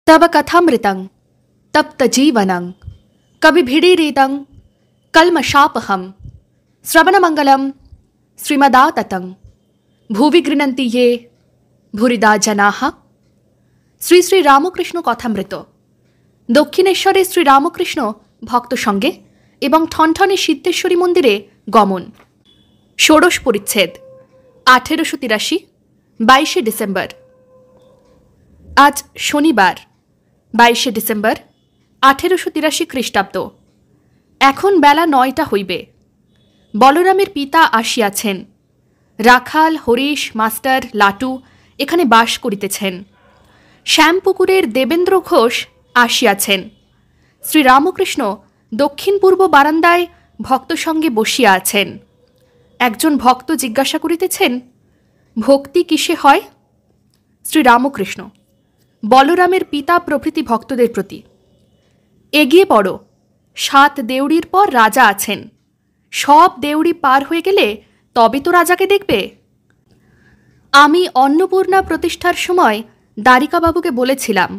तव कथामृतं तप्तजीवनं कविभिडीरितं कल्मषापहं श्रवणमंगलं श्रीमदाततं भुवि गृह्णन्ति ये भूरिदा जनाः। শ্রী শ্রী রামকৃষ্ণ কথামৃত। দক্ষিণেশ্বরে শ্রী রামকৃষ্ণ ভক্ত সঙ্গে এবং ঠনঠনে সিদ্ধেশ্বরী মন্দিরে গমন। ষোড়শ পরিচ্ছেদ। 1883 22 ডিসেম্বর। আজ শনিবার 22 ডিসেম্বর 1883 খ্রিস্টাব্দ। এখন বেলা 9টা হইবে। বলরামের পিতা আসিয়াছেন। রাখাল, হরিশ, মাস্টার, লাটু এখানে বাস করিতেছেন। শ্যামপুকুরের দেবেন্দ্র ঘোষ আসিয়াছেন। শ্রীরামকৃষ্ণ দক্ষিণ পূর্ব বারান্দায় ভক্ত সঙ্গে বসিয়া আছেন। একজন ভক্ত জিজ্ঞাসা করিতেছেন, ভক্তি কিসে হয়? শ্রীরামকৃষ্ণ বলরামের পিতা প্রভৃতি ভক্তদের প্রতি, এগিয়ে পড়ো, 7 দেউড়ির পর রাজা আছেন। সব দেউড়ি পার হয়ে গেলে তবে তো রাজাকে দেখবে। আমি অন্নপূর্ণা প্রতিষ্ঠার সময় দ্বারিকাবাবুকে বলেছিলাম,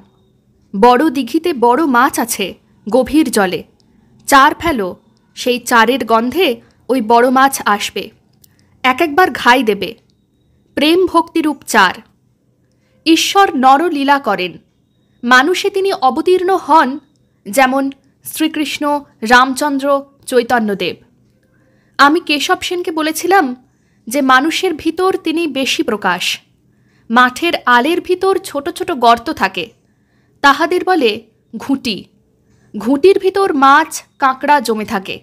বড় দিঘিতে বড় মাছ আছে গভীর জলে, চার ফেলো, সেই চারের গন্ধে ওই বড় মাছ আসবে, একবার ঘাই দেবে। প্রেম ভক্তিরূপ চার। ঈশ্বর নরলীলা করেন, মানুষে তিনি অবতীর্ণ হন, যেমন শ্রীকৃষ্ণ, রামচন্দ্র, চৈতন্যদেব। আমি কেশব সেনকে বলেছিলাম যে মানুষের ভিতর তিনি বেশি প্রকাশ। মাঠের আলের ভিতর ছোট ছোট গর্ত থাকে, তাহাদের বলে ঘুঁটি। ঘুঁটির ভিতর মাছ কাঁকড়া জমে থাকে।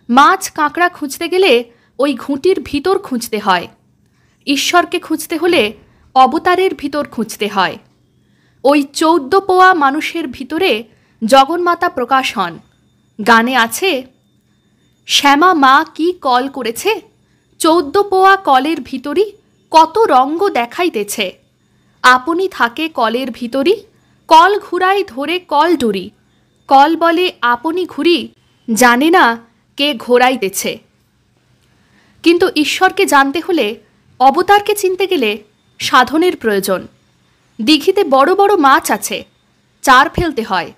মাছ কাঁকড়া খুঁজতে গেলে ওই ঘুঁটির ভিতর খুঁজতে হয়। ঈশ্বরকে খুঁজতে হলে অবতারের ভিতর খুঁজতে হয়। ওই 14 পোয়া মানুষের ভিতরে জগন্মাতা প্রকাশ হন। গানে আছে, শ্যামা মা কি কল করেছে, 14 পোয়া কলের ভিতরই কত রঙ্গ দেখাইতেছে। আপনি থাকে কলের ভিতরই, কল ঘুরাই ধরে কল ডুরি, কল বলে আপনি ঘুরি, জানে না কে ঘোরাইতেছে। কিন্তু ঈশ্বরকে জানতে হলে, অবতারকে চিনতে গেলে সাধনের প্রয়োজন। দিঘিতে বড় বড় মাছ আছে, চার ফেলতে হয়।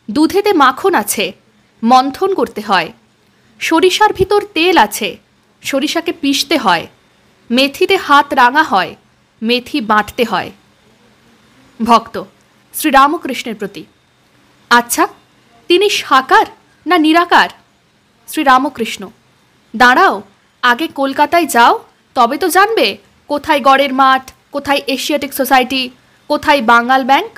দুধেতে মাখন আছে, মন্থন করতে হয়। সরিষার ভিতর তেল আছে, সরিষাকে পিষতে হয়। মেথিতে হাত রাঙা হয়, মেথি বাঁটতে হয়। ভক্ত শ্রীরামকৃষ্ণের প্রতি, আচ্ছা তিনি সাকার না নিরাকার? শ্রীরামকৃষ্ণ, দাঁড়াও, আগে কলকাতায় যাও, তবে তো জানবে কোথায় গড়ের মাঠ, কোথায় এশিয়াটিক সোসাইটি, কোথায় বাঙাল ব্যাংক।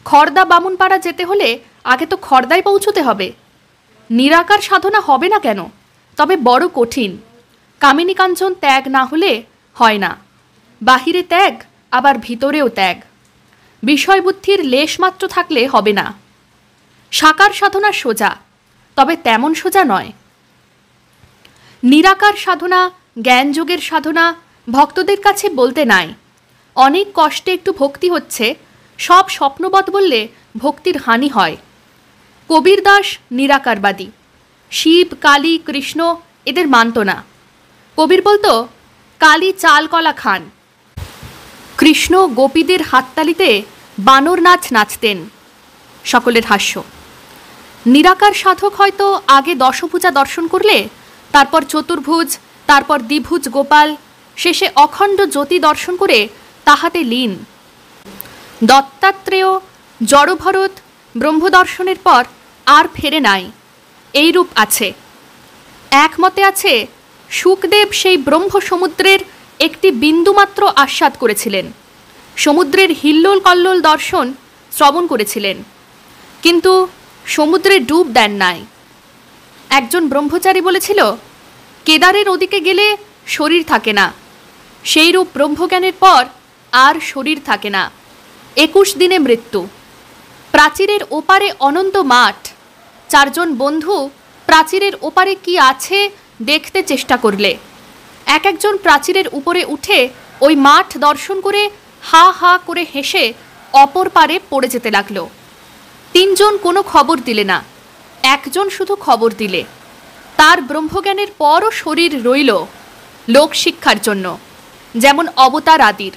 খড়দা বামুনপাড়া যেতে হলে আগে তো খড়দায় পৌঁছতে হবে। নিরাকার সাধনা হবে না কেন? তবে বড় কঠিন। কামিনী কাঞ্চন ত্যাগ না হলে হয় না। বাহিরে ত্যাগ, আবার ভিতরেও ত্যাগ। বিষয়বুদ্ধির লেশমাত্র থাকলে হবে না। সাকার সাধনা সোজা, তবে তেমন সোজা নয়। নিরাকার সাধনা, জ্ঞানযোগের সাধনা ভক্তদের কাছে বলতে নাই। অনেক কষ্টে একটু ভক্তি হচ্ছে, সব স্বপ্নবৎ বললে ভক্তির হানি হয়। কবির দাস নিরাকারবাদী, শিব, কালী, কৃষ্ণ এদের মানত না। কবির বলতো, কালী চাল কলা খান। কৃষ্ণ গোপীদের হাততালিতে বানর নাচ নাচতেন। সকলের হাস্য। নিরাকার সাধক হয়তো আগে দশভুজা দর্শন করলে, তারপর চতুর্ভুজ, তারপর দ্বিভুজ গোপাল, শেষে অখণ্ড জ্যোতি দর্শন করে তাহাতে লীন। দত্তাত্রেয়, জড়ভরত ব্রহ্মদর্শনের পর আর ফেরে নাই। এইরূপ আছে। একমতে আছে, শুকদেব সেই ব্রহ্ম সমুদ্রের একটি বিন্দুমাত্র আস্বাদ করেছিলেন, সমুদ্রের হিল্লোল কল্লোল দর্শন শ্রবণ করেছিলেন, কিন্তু সমুদ্রে ডুব দেন নাই। একজন ব্রহ্মচারী বলেছিল, কেদারের ওদিকে গেলে শরীর থাকে না, সেইরূপ ব্রহ্মজ্ঞানের পর আর শরীর থাকে না, 21 দিনে মৃত্যু। প্রাচীরের ওপারে অনন্ত মাঠ। 4 জন বন্ধু প্রাচীরের ওপারে কি আছে দেখতে চেষ্টা করলে, একজন প্রাচীরের উপরে উঠে ওই মাঠ দর্শন করে হা হা করে হেসে অপর পারে পড়ে যেতে লাগলো। 3 জন কোনো খবর দিলে না, একজন শুধু খবর দিলে। তার ব্রহ্মজ্ঞানের পরও শরীর রইল, লোকশিক্ষার জন্য, যেমন অবতার আদির।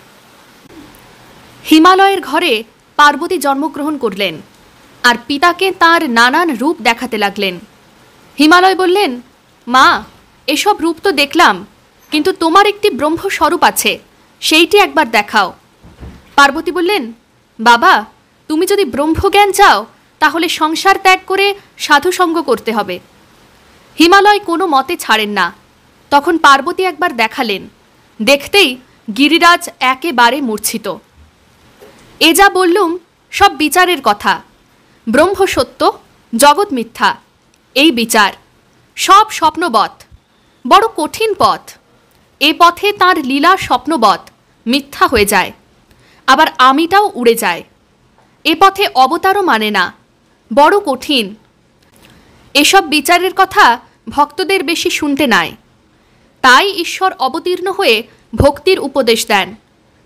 হিমালয়ের ঘরে পার্বতী জন্মগ্রহণ করলেন আর পিতাকে তার নানান রূপ দেখাতে লাগলেন। হিমালয় বললেন, মা, এসব রূপ তো দেখলাম, কিন্তু তোমার একটি ব্রহ্মস্বরূপ আছে, সেইটি একবার দেখাও। পার্বতী বললেন, বাবা, তুমি যদি ব্রহ্মজ্ঞান চাও তাহলে সংসার ত্যাগ করে সাধুসঙ্গ করতে হবে। হিমালয় কোনো মতে ছাড়েন না। তখন পার্বতী একবার দেখালেন, দেখতেই গিরিরাজ একেবারে মূর্ছিত। এ যা বললুম সব বিচারের কথা। ব্রহ্ম সত্য, জগৎ মিথ্যা, এই বিচার সব স্বপ্নবৎ, বড় কঠিন পথ। এ পথে তার লীলা স্বপ্নবৎ মিথ্যা হয়ে যায়, আবার আমিটাও উড়ে যায়। এ পথে অবতারও মানে না, বড় কঠিন। এসব বিচারের কথা ভক্তদের বেশি শুনতে নাই। তাই ঈশ্বর অবতীর্ণ হয়ে ভক্তির উপদেশ দেন,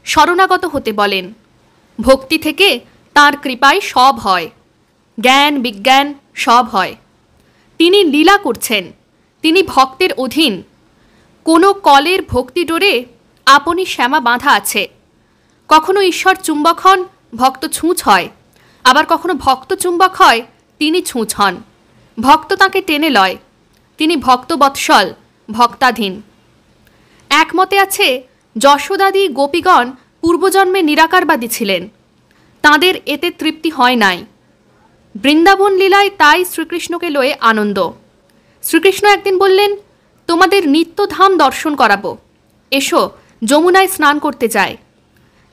শরণাগত হতে বলেন। ভক্তি থেকে তাঁর কৃপায় সব হয়, জ্ঞান বিজ্ঞান সব হয়। তিনি লীলা করছেন, তিনি ভক্তের অধীন। কোনো কলের ভক্তি ডোরে আপনি শ্যামা বাঁধা আছে। কখনো ঈশ্বর চুম্বক হন, ভক্ত ছুঁচ হয়, আবার কখনো ভক্ত চুম্বক হয়, তিনি ছুঁচ হন। ভক্ত তাঁকে টেনে লয়, তিনি ভক্তবৎসল, ভক্তাধীন। একমতে আছে যশোদাদি গোপীগণ পূর্বজন্মে নিরাকারবাদী ছিলেন, তাঁদের এতে তৃপ্তি হয় নাই। বৃন্দাবন লীলায় তাই শ্রীকৃষ্ণকে লয়ে আনন্দ। শ্রীকৃষ্ণ একদিন বললেন, তোমাদের নিত্যধাম দর্শন করাবো, এসো যমুনায় স্নান করতে যায়।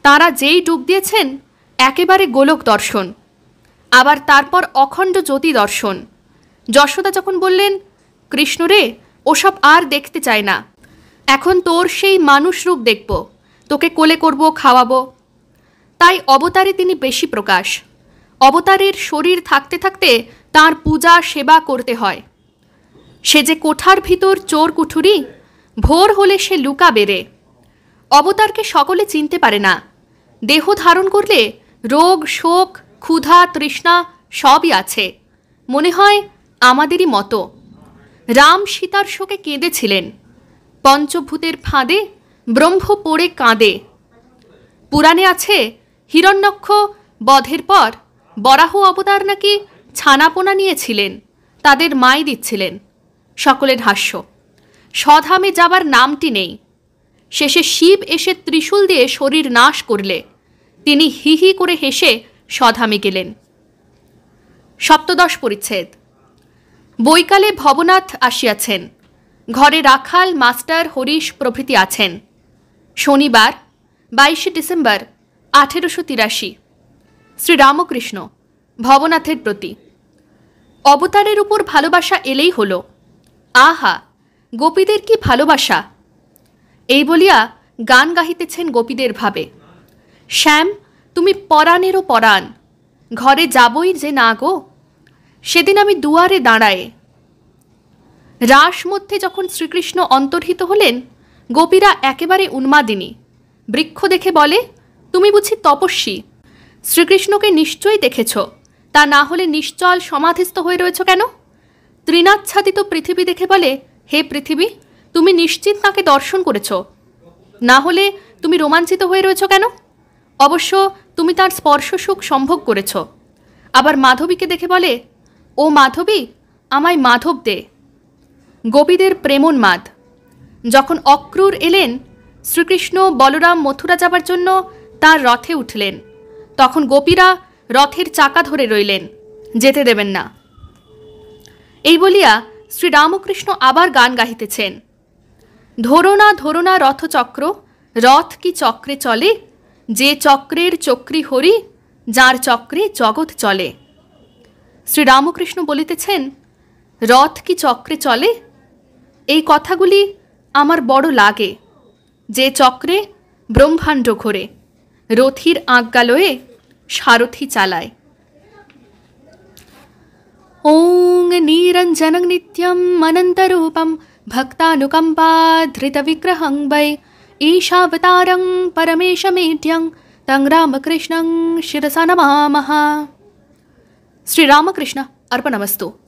তাঁরা যেই ডুব দিয়েছেন একেবারে গোলক দর্শন, আবার তারপর অখণ্ড জ্যোতি দর্শন। যশোদা যখন বললেন, কৃষ্ণ রে, ওসব আর দেখতে চায় না, এখন তোর সেই মানুষ রূপ দেখব, তোকে কোলে করব, খাওয়াবো। তাই অবতারে তিনি বেশি প্রকাশ। অবতারের শরীর থাকতে থাকতে তার পূজা সেবা করতে হয়। সে যে কোঠার ভিতর চোর কুঠুরি, ভোর হলে সে লুকা বেড়ে। অবতারকে সকলে চিনতে পারে না। দেহ ধারণ করলে রোগ শোক ক্ষুধা তৃষ্ণা সবই আছে, মনে হয় আমাদেরই মতো। রাম সীতার শোকে কেঁদেছিলেন, পঞ্চভূতের ফাঁদে ব্রহ্ম পড়ে কাঁদে। পুরাণে আছে হিরণ্যক্ষ বধের পর বরাহ অবতার নাকি ছানাপোনা নিয়েছিলেন, তাদের মাই দিচ্ছিলেন। সকলের হাস্য। স্বধামে যাবার নামটি নেই। শেষে শিব এসে ত্রিশূল দিয়ে শরীর নাশ করলে তিনি হি হি করে হেসে স্বধামে গেলেন। সপ্তদশ পরিচ্ছেদ। বৈকালে ভবনাথ আসিয়াছেন, ঘরে রাখাল মাস্টার হরিশ প্রভৃতি আছেন। শনিবার 22 ডিসেম্বর 1883। শ্রীরামকৃষ্ণ ভবনাথের প্রতি। অবতারের উপর ভালোবাসা এলেই হলো। আহা, গোপীদের কি ভালোবাসা! এই বলিয়া গান গাহিতেছেন গোপীদের ভাবে। শ্যাম, তুমি পরাণেরও পরাণ, ঘরে যাবই যে না গো, সেদিন আমি দুয়ারে দাঁড়ায়ে। রাস মধ্যে যখন শ্রীকৃষ্ণ অন্তর্হিত হলেন, গোপীরা একেবারে উন্মাদিনী। বৃক্ষ দেখে বলে, তুমি বুঝি তপস্বী? শ্রীকৃষ্ণকে নিশ্চয়ই দেখেছ, তা না হলে নিশ্চল সমাধিস্থ হয়ে রয়েছ কেন? তৃণাচ্ছাদিত পৃথিবী দেখে বলে, হে পৃথিবী, তুমি নিশ্চিত তাকে দর্শন করেছ, না হলে তুমি রোমাঞ্চিত হয়ে রয়েছ কেন? অবশ্য তুমি তার স্পর্শ সুখ সম্ভোগ করেছ। আবার মাধবীকে দেখে বলে, ও মাধবী, আমায় মাধব দে। গোপীদের প্রেমোন্মাদ। যখন অক্রূর এলেন, শ্রীকৃষ্ণ বলরাম মথুরা যাবার জন্য তার রথে উঠলেন, তখন গোপীরা রথের চাকা ধরে রইলেন, যেতে দেবেন না। এই বলিয়া শ্রীরামকৃষ্ণ আবার গান গাহিতেছেন। ধরো না রথচক্র, রথ কি চক্রে চলে, যে চক্রের চক্রী হরি, যার চক্রে জগৎ চলে। শ্রীরামকৃষ্ণ বলিতেছেন, রথ কি চক্রে চলে? এই কথাগুলি আমার বড় লাগে। যে চক্রে ব্রহ্মাণ্ড ঘোরে, রথির আজ্ঞালয়ে সারথি চালায়। ওং নিরঞ্জনং নিত্যম অনন্তরূপম ভক্তানুকম্পাধৃতবিগ্রহং বৈ ঈশাবতারং পরমেশমেঢ্যং তং রামকৃষ্ণং শিরসা নমামঃ। শ্রীরামকৃষ্ণ अर्पणमस्तु।